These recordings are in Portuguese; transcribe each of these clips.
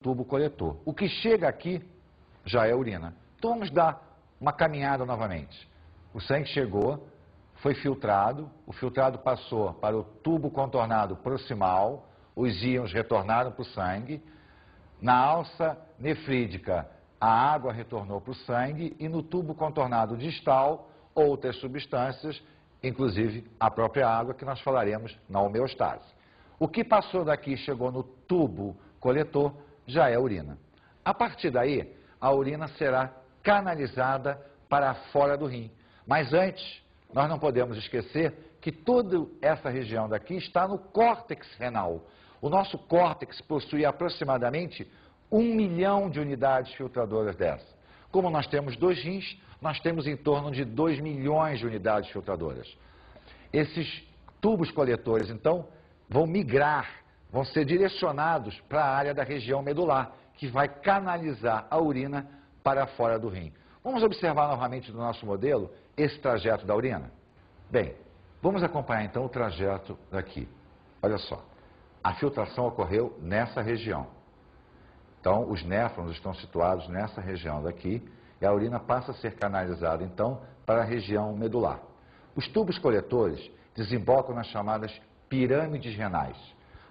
tubo coletor. O que chega aqui já é urina. Então vamos dar uma caminhada novamente. O sangue chegou, foi filtrado, o filtrado passou para o tubo contornado proximal, os íons retornaram para o sangue, na alça nefrídica a água retornou para o sangue e no tubo contornado distal outras substâncias, inclusive a própria água que nós falaremos na homeostase. O que passou daqui e chegou no tubo coletor já é urina. A partir daí, a urina será canalizada para fora do rim. Mas antes, nós não podemos esquecer que toda essa região daqui está no córtex renal. O nosso córtex possui aproximadamente 1 milhão de unidades filtradoras dessas. Como nós temos 2 rins, nós temos em torno de 2 milhões de unidades filtradoras. Esses tubos coletores, então, vão migrar, vão ser direcionados para a área da região medular, que vai canalizar a urina para fora do rim. Vamos observar novamente no nosso modelo esse trajeto da urina? Bem, vamos acompanhar então o trajeto daqui. Olha só, a filtração ocorreu nessa região. Então, os néfrons estão situados nessa região daqui e a urina passa a ser canalizada então para a região medular. Os tubos coletores desembocam nas chamadas pirâmides renais.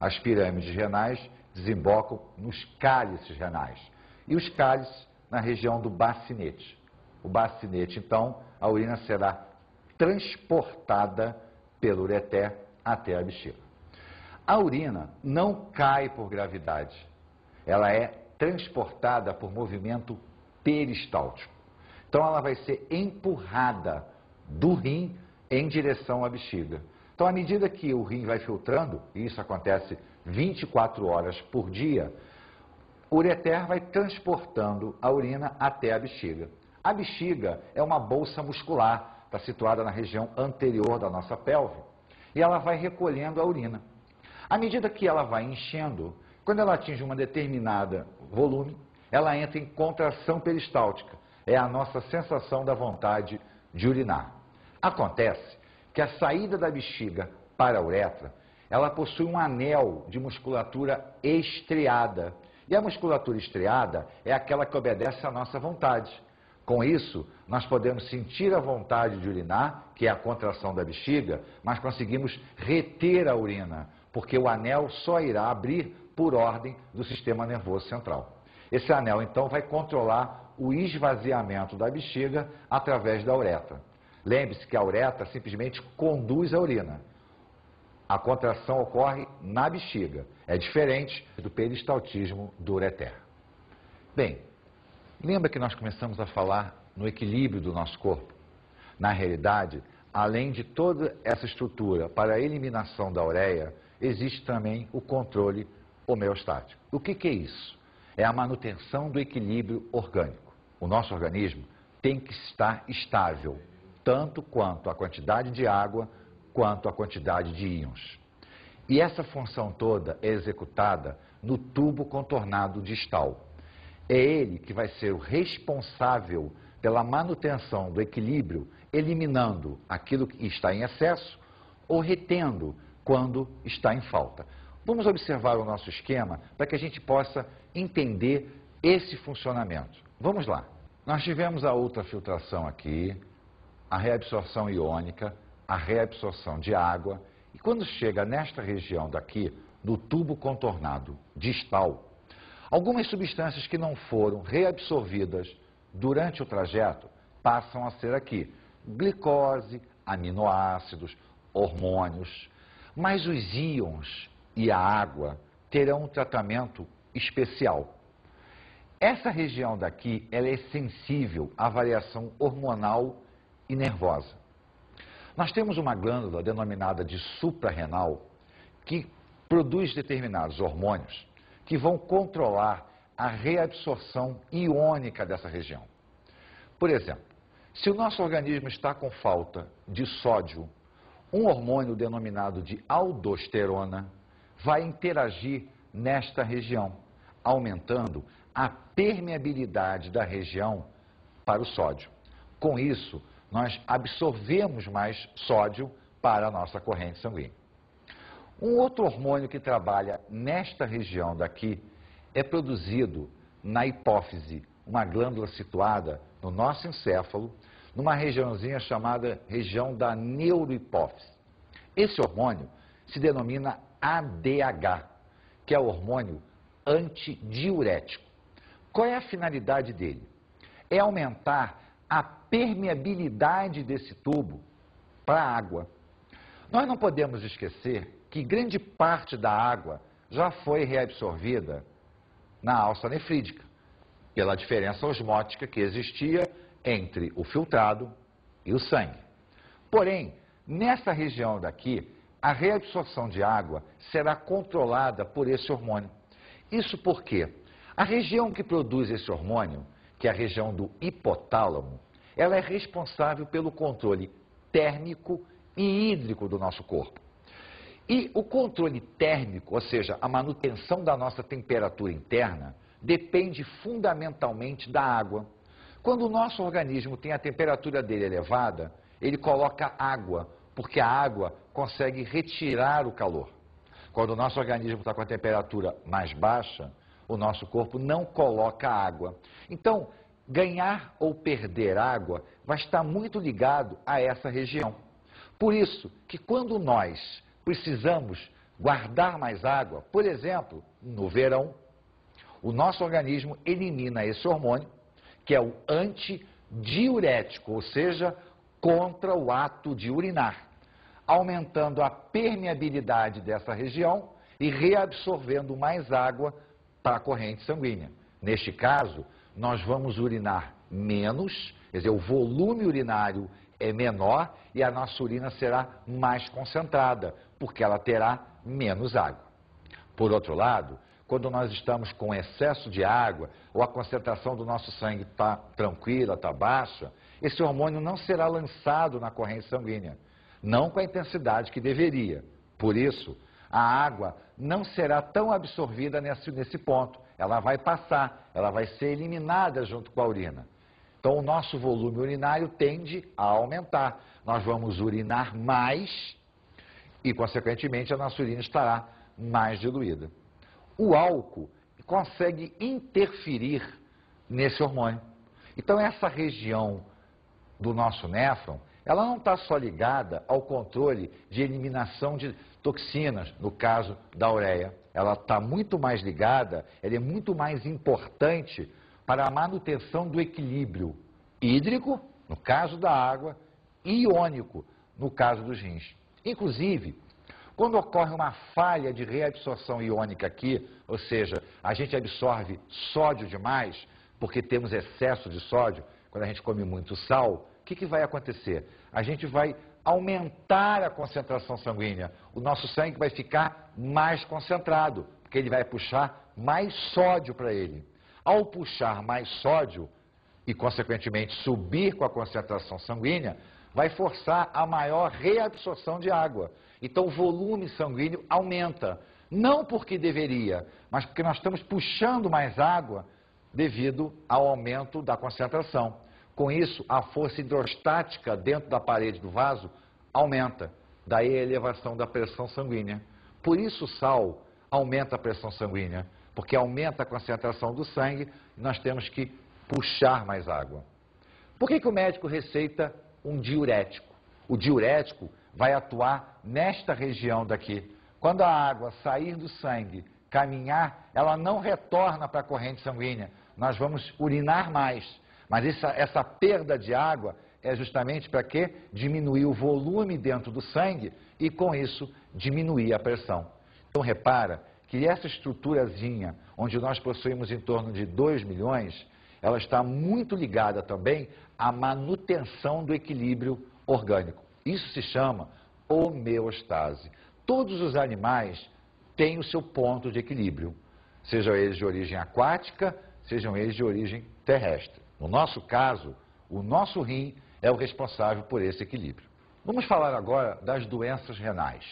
As pirâmides renais desembocam nos cálices renais e os cálices na região do bacinete. O bacinete, então, a urina será transportada pelo ureter até a bexiga. A urina não cai por gravidade, ela é transportada por movimento peristáltico. Então, ela vai ser empurrada do rim em direção à bexiga. Então, à medida que o rim vai filtrando, e isso acontece 24 horas por dia, o ureter vai transportando a urina até a bexiga. A bexiga é uma bolsa muscular, está situada na região anterior da nossa pelve, e ela vai recolhendo a urina. À medida que ela vai enchendo, quando ela atinge uma determinada volume, ela entra em contração peristáltica. É a nossa sensação da vontade de urinar. Acontece que a saída da bexiga para a uretra, ela possui um anel de musculatura estriada. E a musculatura estriada é aquela que obedece à nossa vontade. Com isso, nós podemos sentir a vontade de urinar, que é a contração da bexiga, mas conseguimos reter a urina, porque o anel só irá abrir por ordem do sistema nervoso central. Esse anel, então, vai controlar o esvaziamento da bexiga através da uretra. Lembre-se que a uretra simplesmente conduz a urina. A contração ocorre na bexiga. É diferente do peristaltismo do ureter. Bem, lembra que nós começamos a falar no equilíbrio do nosso corpo? Na realidade, além de toda essa estrutura para a eliminação da ureia, existe também o controle homeostático. O que é isso? É a manutenção do equilíbrio orgânico. O nosso organismo tem que estar estável, tanto quanto a quantidade de água, quanto a quantidade de íons. E essa função toda é executada no tubo contornado distal. É ele que vai ser o responsável pela manutenção do equilíbrio, eliminando aquilo que está em excesso ou retendo quando está em falta. Vamos observar o nosso esquema para que a gente possa entender esse funcionamento. Vamos lá. Nós tivemos a ultrafiltração aqui, a reabsorção iônica, a reabsorção de água, e quando chega nesta região daqui, no tubo contornado distal, algumas substâncias que não foram reabsorvidas durante o trajeto passam a ser aqui glicose, aminoácidos, hormônios, mas os íons e a água terão um tratamento especial. Essa região daqui ela é sensível à variação hormonal e nervosa. Nós temos uma glândula denominada de suprarrenal que produz determinados hormônios que vão controlar a reabsorção iônica dessa região. Por exemplo, se o nosso organismo está com falta de sódio, um hormônio denominado de aldosterona vai interagir nesta região, aumentando a permeabilidade da região para o sódio. Com isso, nós absorvemos mais sódio para a nossa corrente sanguínea. Um outro hormônio que trabalha nesta região daqui é produzido na hipófise, uma glândula situada no nosso encéfalo, numa regiãozinha chamada região da neurohipófise. Esse hormônio se denomina ADH, que é o hormônio antidiurético. Qual é a finalidade dele? É aumentar a permeabilidade desse tubo para a água. Nós não podemos esquecer que grande parte da água já foi reabsorvida na alça nefrídica, pela diferença osmótica que existia entre o filtrado e o sangue. Porém, nessa região daqui, a reabsorção de água será controlada por esse hormônio. Isso porque a região que produz esse hormônio, que é a região do hipotálamo, ela é responsável pelo controle térmico e hídrico do nosso corpo. E o controle térmico, ou seja, a manutenção da nossa temperatura interna, depende fundamentalmente da água. Quando o nosso organismo tem a temperatura dele elevada, ele coloca água, porque a água consegue retirar o calor. Quando o nosso organismo está com a temperatura mais baixa, o nosso corpo não coloca água. Então, ganhar ou perder água vai estar muito ligado a essa região. Por isso que quando nós precisamos guardar mais água, por exemplo, no verão, o nosso organismo elimina esse hormônio, que é o antidiurético, ou seja, contra o ato de urinar, aumentando a permeabilidade dessa região e reabsorvendo mais água para a corrente sanguínea. Neste caso, nós vamos urinar menos, quer dizer, o volume urinário é menor e a nossa urina será mais concentrada, porque ela terá menos água. Por outro lado, quando nós estamos com excesso de água ou a concentração do nosso sangue está tranquila, está baixa, esse hormônio não será lançado na corrente sanguínea, não com a intensidade que deveria. Por isso, a água não será tão absorvida nesse ponto. Ela vai passar, ela vai ser eliminada junto com a urina. Então, o nosso volume urinário tende a aumentar. Nós vamos urinar mais e, consequentemente, a nossa urina estará mais diluída. O álcool consegue interferir nesse hormônio. Então, essa região do nosso néfron, ela não está só ligada ao controle de eliminação de toxinas, no caso da ureia. Ela está muito mais ligada, ela é muito mais importante para a manutenção do equilíbrio hídrico, no caso da água, e iônico, no caso dos rins. Inclusive, quando ocorre uma falha de reabsorção iônica aqui, ou seja, a gente absorve sódio demais, porque temos excesso de sódio, quando a gente come muito sal, o que vai acontecer? A gente vai aumentar a concentração sanguínea. O nosso sangue vai ficar mais concentrado, porque ele vai puxar mais sódio para ele. Ao puxar mais sódio e, consequentemente, subir com a concentração sanguínea, vai forçar a maior reabsorção de água. Então, o volume sanguíneo aumenta. Não porque deveria, mas porque nós estamos puxando mais água devido ao aumento da concentração. Com isso, a força hidrostática dentro da parede do vaso aumenta. Daí a elevação da pressão sanguínea. Por isso o sal aumenta a pressão sanguínea, porque aumenta a concentração do sangue e nós temos que puxar mais água. Por que o médico receita um diurético? O diurético vai atuar nesta região daqui. Quando a água sair do sangue, caminhar, ela não retorna para a corrente sanguínea. Nós vamos urinar mais. Mas essa perda de água é justamente para quê? Diminuir o volume dentro do sangue e, com isso, diminuir a pressão. Então, repara que essa estruturazinha, onde nós possuímos em torno de 2 milhões, ela está muito ligada também à manutenção do equilíbrio orgânico. Isso se chama homeostase. Todos os animais têm o seu ponto de equilíbrio, sejam eles de origem aquática, sejam eles de origem terrestre. No nosso caso, o nosso rim é o responsável por esse equilíbrio. Vamos falar agora das doenças renais.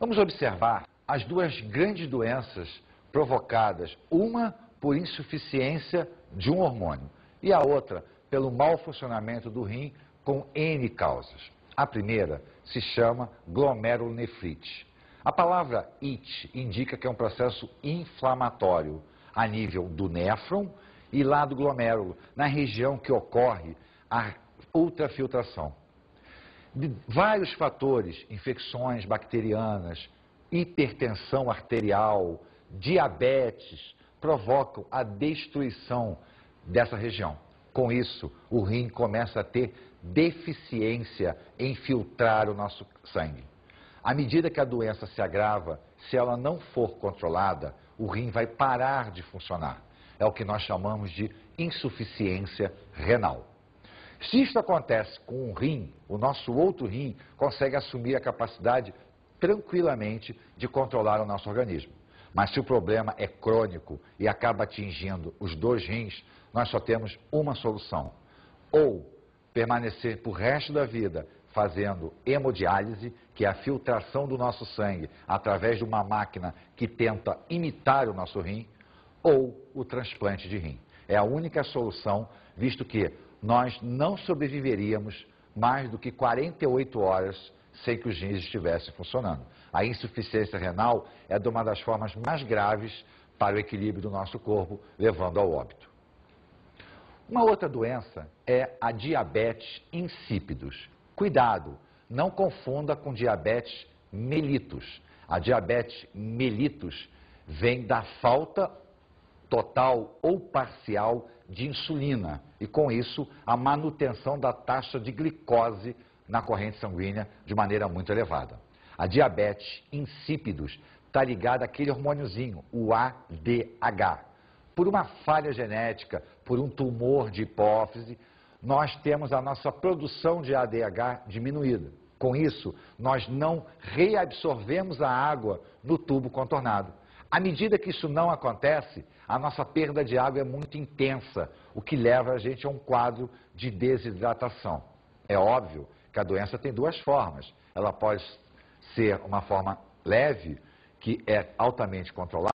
Vamos observar as duas grandes doenças provocadas, uma por insuficiência de um hormônio e a outra pelo mau funcionamento do rim com N causas. A primeira se chama glomerulonefrite. A palavra it indica que é um processo inflamatório. a nível do néfron e lá do glomérulo, na região que ocorre a ultrafiltração. De vários fatores, infecções bacterianas, hipertensão arterial, diabetes, provocam a destruição dessa região. Com isso, o rim começa a ter deficiência em filtrar o nosso sangue. À medida que a doença se agrava, se ela não for controlada, o rim vai parar de funcionar. É o que nós chamamos de insuficiência renal. Se isso acontece com um rim, o nosso outro rim consegue assumir a capacidade tranquilamente de controlar o nosso organismo. Mas se o problema é crônico e acaba atingindo os dois rins, nós só temos uma solução. Ou permanecer por resto da vida fazendo hemodiálise, que é a filtração do nosso sangue através de uma máquina que tenta imitar o nosso rim, ou o transplante de rim. É a única solução, visto que nós não sobreviveríamos mais do que 48 horas sem que os rins estivessem funcionando. A insuficiência renal é uma das formas mais graves para o equilíbrio do nosso corpo, levando ao óbito. Uma outra doença é a diabetes insípidos. Cuidado, não confunda com diabetes mellitus. A diabetes mellitus vem da falta total ou parcial de insulina e, com isso, a manutenção da taxa de glicose na corrente sanguínea de maneira muito elevada. A diabetes insípidos está ligada àquele hormôniozinho, o ADH. Por uma falha genética, por um tumor de hipófise, nós temos a nossa produção de ADH diminuída. Com isso, nós não reabsorvemos a água no tubo contornado. À medida que isso não acontece, a nossa perda de água é muito intensa, o que leva a gente a um quadro de desidratação. É óbvio que a doença tem duas formas. Ela pode ser uma forma leve, que é altamente controlada,